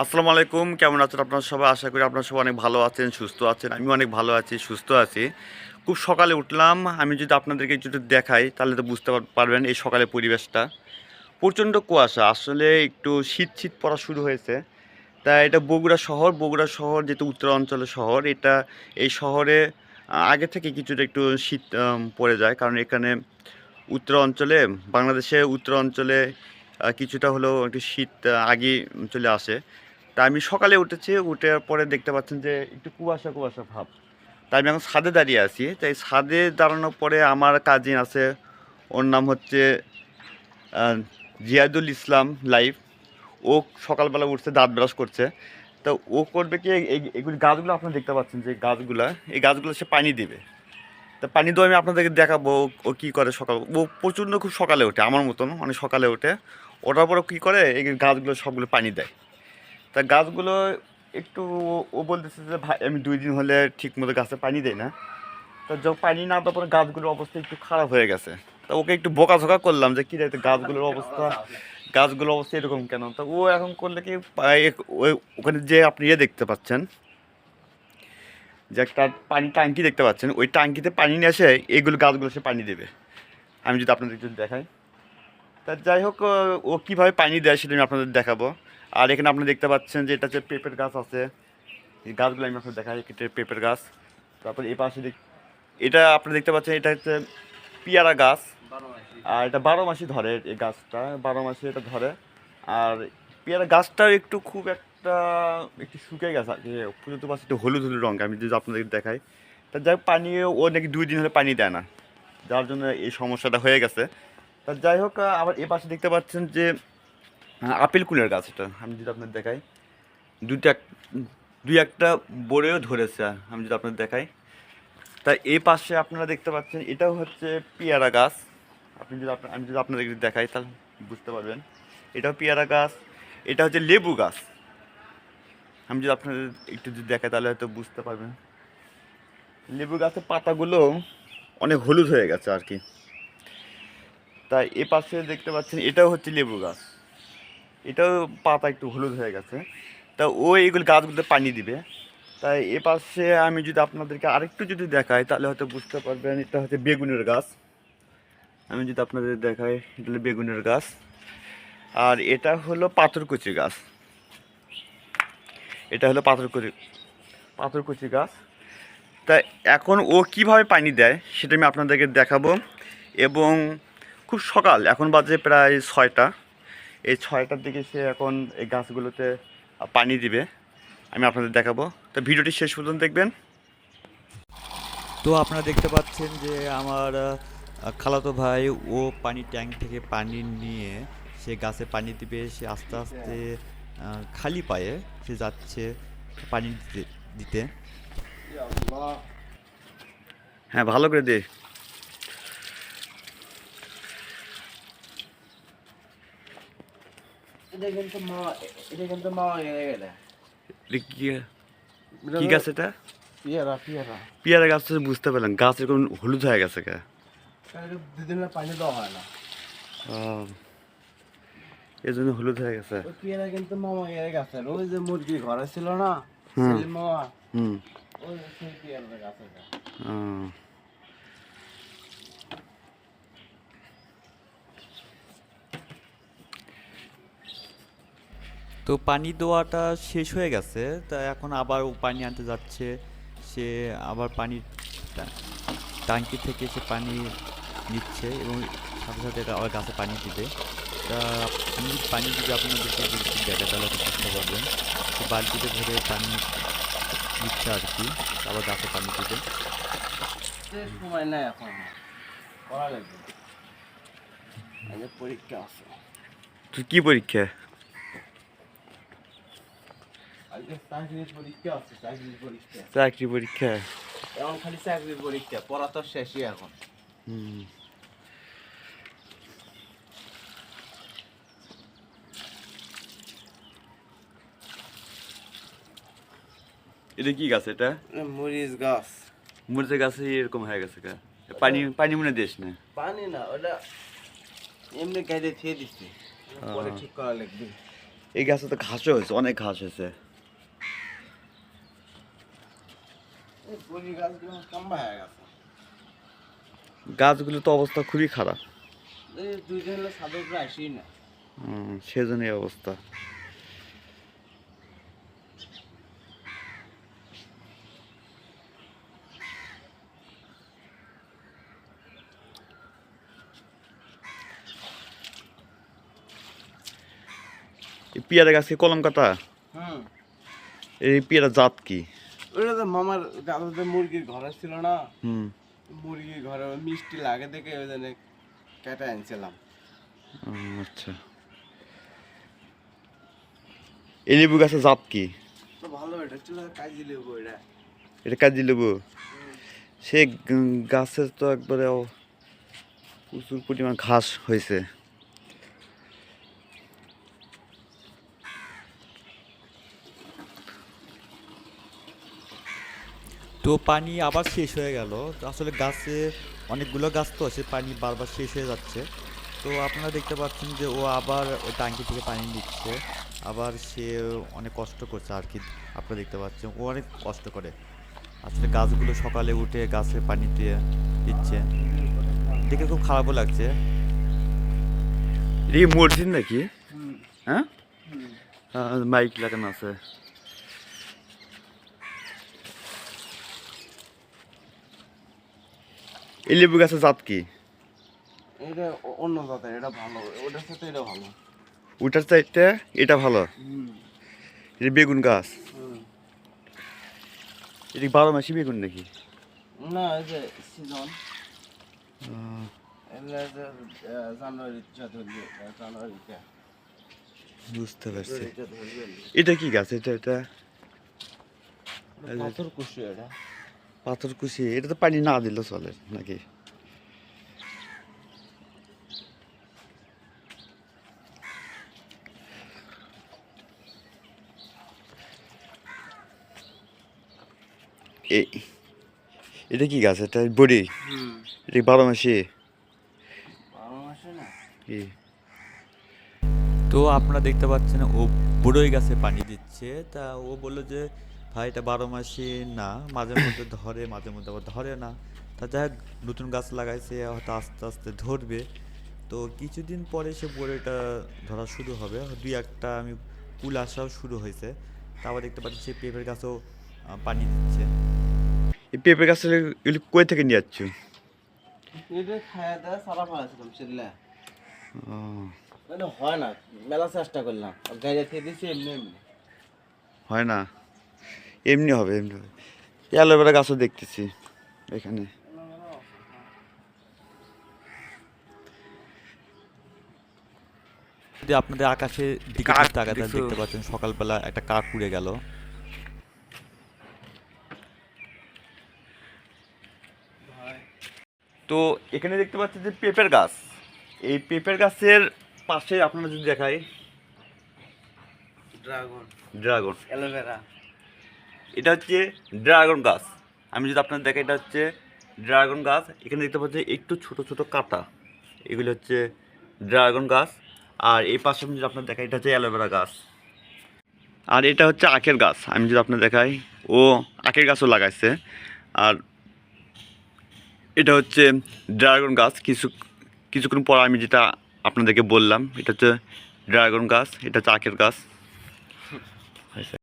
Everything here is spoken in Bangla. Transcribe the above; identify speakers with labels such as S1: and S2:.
S1: আসসালামু আলাইকুম, কেমন আছেন আপনারা সবাই? আশা করি আপনারা সবাই অনেক ভালো আছেন, সুস্থ আছেন। আমিও অনেক ভালো আছি, সুস্থ আছি। খুব সকালে উঠলাম। আমি যদি আপনাদেরকে একটু দেখাই তাহলে তো বুঝতে পারবেন এই সকালের পরিবেশটা। প্রচণ্ড কুয়াশা। আসলে একটু শীত, শীত পড়া শুরু হয়েছে। তা এটা বগুড়া শহর যেহেতু উত্তরাঞ্চলের শহর। এই শহরে আগে থেকে কিছুটা একটু শীত পড়ে যায়। কারণ এখানে উত্তরাঞ্চলে বাংলাদেশের উত্তরাঞ্চলে কিছুটা হলেও একটু শীত আগেই চলে আসে। তা আমি সকালে উঠেছি, উঠার পরে দেখতে পাচ্ছেন যে একটু কুয়াশা, কুয়াশা ভাব। তাই আমি এখন ছাদে দাঁড়িয়ে আছি। তাই ছাদে দাঁড়ানোর পরে আমার কাজিন আছে, ওর নাম হচ্ছে আ জিয়াদুল ইসলাম লাইভ। ও সকালবেলা উঠছে, দাঁত ব্রাশ করছে। তো ও করবে কি এগুলি গাছগুলো আপনারা দেখতে পাচ্ছেন যে গাছগুলা, এই গাছগুলো সে পানি দিবে। তা পানি দেওয়া আমি আপনাদেরকে দেখাবো ও কী করে সকাল। ও প্রচণ্ড খুব সকালে ওঠে, আমার মতন অনেক সকালে ওঠে। ওঠার পরে কী করে এই গাছগুলো সবগুলো পানি দেয়। তা গাছগুলো একটু ও বলতেছে যে ভাই আমি 2 দিন হলে ঠিকমতো গাছে পানি দেই না। তা যখন পানি না দেওয়ার পরে গাছগুলোর অবস্থা একটু খারাপ হয়ে গেছে। তা ওকে একটু বকাঝকা করলাম যে কী রে গাছগুলোর অবস্থা এরকম কেন? তা ও এখন করলে কি ওখানে যে আপনি দেখতে পাচ্ছেন যে একটা পানি ট্যাঙ্কি দেখতে পাচ্ছেন, ওই ট্যাঙ্কিতে পানি নিয়ে এসে এইগুলো গাছগুলো সে পানি দেবে। আমি যদি আপনাদের একটু দেখাই। তা যাই হোক, ও কীভাবে পানি দেয় সেটা আমি আপনাদের দেখাবো। আর এখানে আপনি দেখতে পাচ্ছেন যে এটা হচ্ছে পেঁপের গাছ আছে। এই গাছগুলো আমি আপনাদের দেখাই, এটা পেঁপের গাছ। তারপর এই পাশে এটা আপনি দেখতে পাচ্ছেন, এটা হচ্ছে পেয়ারা গাছ। আর এটা 12 মাসই ধরে, এই গাছটা 12 মাসে এটা ধরে। আর পেয়ারা গাছটাও একটু খুব একটু শুকিয়ে গেছে আর কি, পুজো তো পাশে একটু হলুদ হলুদ রঙ। আমি যদি আপনাদের দেখাই, তা যাই হোক পানি, ও নাকি 2 দিন হলে পানি দেয় না, যার জন্য এই সমস্যাটা হয়ে গেছে। তা যাই হোক, আবার এ পাশে দেখতে পাচ্ছেন যে আপেল কুলের গাছ। এটা আমি যদি আপনাদের দেখাই, দুইটা দুই একটা বড়েও ধরেছে। আমি যদি আপনাদের দেখাই, তা এই পাশে আপনারা দেখতে পাচ্ছেন এটাও হচ্ছে পেয়ারা গাছ। আমি যদি আপনাদের দেখাই তাহলে বুঝতে পারবেন। এটাও পেয়ারা গাছ। এটা হচ্ছে লেবু গাছ। আমি যদি আপনাদের একটু যদি দেখাই তাহলে হয়তো বুঝতে পারবেন। লেবু গাছের পাতাগুলো অনেক হলুদ হয়ে গেছে আর কি। তাই এ পাশে দেখতে পাচ্ছেন এটাও হচ্ছে লেবু গাছ। এটাও পাতা একটু হলুদ হয়ে গেছে। তা ও এইগুলো গাছগুলোতে পানি দিবে। তাই এ পাশে আমি যদি আপনাদেরকে আরেকটু যদি দেখাই তাহলে হয়তো বুঝতে পারবেন, এটা হচ্ছে বেগুনের গাছ। আমি যদি আপনাদের দেখাই, এটা হলো বেগুনের গাছ। আর এটা হলো পাথরকুচি গাছ। এটা হলো পাথরকুচি গাছ। তা এখন ও কিভাবে পানি দেয় সেটা আমি আপনাদেরকে দেখাবো। এবং খুব সকাল, এখন বাজে প্রায় 6টা। এই 6টার দিকে সে এখন এই গাছগুলোতে পানি দিবে। আমি আপনাদের দেখাবো। তো ভিডিওটি শেষ পর্যন্ত দেখবেন।
S2: তো আপনারা দেখতে পাচ্ছেন যে আমার খালাতো ভাই ও পানি ট্যাঙ্ক থেকে পানি নিয়ে সে গাছে পানি দিবে। সে আস্তে আস্তে খালি পায়ে সে যাচ্ছে পানি দিতে।
S1: হ্যাঁ, ভালো করে দে। এটা কি গাছ এটা?
S3: পিয়ারা পিয়ারা
S1: পেয়ারা গাছ তো বুঝতে পারলাম, গাছ এরকম হলুদ হয়ে গেছে কে?
S3: দুদিন পানি দেওয়া হয় না।
S1: এই জন্য হলুদ হয়ে গেছে।
S3: ওই পিয়ারা কিন্তু মামা এর গাছের, ওই যে মুরগি ঘরে ছিল না,
S1: হুম।
S3: সেলিম মামা,
S1: হুম।
S3: ওই সেই পিয়ারা গাছের।
S1: আহ,
S2: তো পানি দেওয়াটা শেষ হয়ে গেছে, তা এখন আবার ও পানি আনতে যাচ্ছে। সে আবার পানি ট্যাঙ্কি থেকে সে পানি নিচ্ছে এবং সাথে সাথে এটা আবার গাছে পানি দিবে। তা আমি পানি যদি আপনাদেরকে যদি একটু দেখাই তাহলে হয়তো বুঝতে পারবেন। তো বালতিতে ভরে পানি নিচ্ছে আর কি, আবার গাছে পানি দিবে।
S3: সময় নাই এখন, করা লাগবে, আগে পরীক্ষা আছে,
S1: তুই কি পরীক্ষা?
S3: আগে চাকরির পরীক্ষা আছে, চাকরির পরীক্ষা,
S1: চাকরি পরীক্ষা?
S3: এখন খালি চাকরির পরীক্ষা, পড়া তো শেষই এখন।
S1: হুম। এটা কি গাছ এটা?
S3: মরিচ গাছ।
S1: মরিচের গাছে এরকম হয়ে গেছে কে? পানি পানি মনে দিস না?
S3: পানি না, ওটা এমনি গাইতে থিয়ে দিচ্ছে, পরে ঠিক করা লাগবে।
S1: এই গাছে তো ঘাসও হয়েছে, অনেক ঘাস হয়েছে।
S3: এই বড়ি গাছগুলো কাম্বা হয়ে গেছে।
S1: গাছগুলো তো অবস্থা খুবই খারাপ।
S3: এই দুই দিন হলো ছাদের উপরে আসি না।
S1: সেজন্য এই অবস্থা। এই পেয়ারা গাছে কলম কাটা,
S3: হুম,
S1: এই পেয়ারা জাত কি?
S3: ওইটা তো মামার গাছে মুরগির ঘর ছিল না,
S1: হুম।
S3: মুরগির ঘরে ওই মিষ্টি লাগে দেখে ওই জন্য কেটে আনছিলাম।
S1: আচ্ছা, এই লেবু গাছের জাত কি?
S3: তো ভালো, এটা ছিল কাজী লেবু। এটা
S1: এটা কাজি লেবু। সে গাছের তো একবারে প্রচুর পরিমাণ ঘাস হয়েছে।
S2: তো পানি আবার শেষ হয়ে গেল। তো আসলে গাছে অনেকগুলো গাছ, তো সে পানি বারবার শেষ হয়ে যাচ্ছে। তো আপনারা দেখতে পাচ্ছেন যে ও আবার ওই ট্যাঙ্কি থেকে পানি নিচ্ছে, আবার সে অনেক কষ্ট করছে আর কি। আপনারা দেখতে পাচ্ছেন ও অনেক কষ্ট করে আসলে গাছগুলো সকালে উঠে গাছে পানি দিয়ে দিচ্ছে, দেখে খুব খারাপও লাগছে।
S1: এটা কি মসজিদ নাকি?
S3: হুম,
S1: হ্যাঁ,
S3: হুম।
S1: মাইক লাগানো আছে। এই লেবু গাছের জাত কি?
S3: এটা অন্য জাতের, এটা ভালো, ওটার সাথে এটা ভালো।
S1: ওটার চাইতে এটা ভালো।
S3: হুম,
S1: এটা বেগুন গাছ।
S3: হুম।
S1: এটা কি 12 মাসি বেগুন নাকি?
S3: না, এই যে সিজন, এগুলো যে জানুয়ারিতে ধরবে, জানুয়ারিতে
S1: বুঝতে পারছি।
S3: ধরবে।
S1: এটা কি গাছ? এটা
S3: পাথর কুশি এটা।
S1: পাথরকুচি। এটা তো পানি না দিলে চলে নাকি? এই এটা কি গাছ? এটা বড়ি।
S3: হুম,
S1: এটা 12 মাসি।
S3: 12 মাসে না।
S1: কি?
S2: তো আপনারা দেখতে পাচ্ছেন ও বড়ই গাছে পানি দিচ্ছে। তা ও বললো যে ভাই এটা 12 মাসই না, মাঝে মধ্যে ধরে মাঝে মধ্যে আবার ধরে না। তা যাই হোক, নতুন গাছ লাগাইছে, হয়তো আস্তে আস্তে ধরবে। তো কিছুদিন পরে সে বড়ইটা ধরা শুরু হবে, দুই একটা আমি কুল আসাও শুরু হয়েছে। তা আবার দেখতে পাচ্ছি সে পেঁপের গাছেও পানি দিচ্ছে।
S1: এই পেঁপে গাছের এগুলি কই থেকে নিয়ে যাচ্ছ?
S3: এটা খায়া দাওয়া সারা ফেলাছিলাম সেগুলা।
S1: ও,
S3: মানে হয় না, মেলা চেষ্টা করলাম, আর গাড়ি খেয়ে দিয়েছি এমনি এমনি।
S1: হয় না, এমনি হবে, এমনি হবে। অ্যালোভেরা গাছও দেখতেছি এখানে।
S2: যদি আপনাদের আকাশের দিকে
S1: কাক
S2: যদি তাকাতে
S1: দেখছো?
S2: দেখতে পাচ্ছেন সকালবেলা একটা কাক উড়ে গেল।
S1: তো এখানে দেখতে পাচ্ছি যে পেঁপের গাছ। এই পেঁপের গাছের পাশে আপনারা যদি দেখাই,
S3: ড্রাগন,
S1: ড্রাগন।
S3: অ্যালোভেরা।
S1: এটা হচ্ছে ড্রাগন গাছ। আমি যদি আপনাদের দেখাই, এটা হচ্ছে ড্রাগন গাছ। এখানে দেখতে পাচ্ছি একটু ছোট ছোট কাটা, এগুলো হচ্ছে ড্রাগন গাছ। আর এই পাশে আমি যদি আপনার দেখাই, এটা হচ্ছে অ্যালোভেরা গাছ। আর এটা হচ্ছে আখের গাছ। আমি যদি আপনার দেখাই, ও আখের গাছও লাগাইছে। আর এটা হচ্ছে ড্রাগন গাছ। কিছুক্ষণ পর আমি যেটা আপনাদেরকে বললাম, এটা হচ্ছে ড্রাগন গাছ, এটা হচ্ছে আখের গাছ।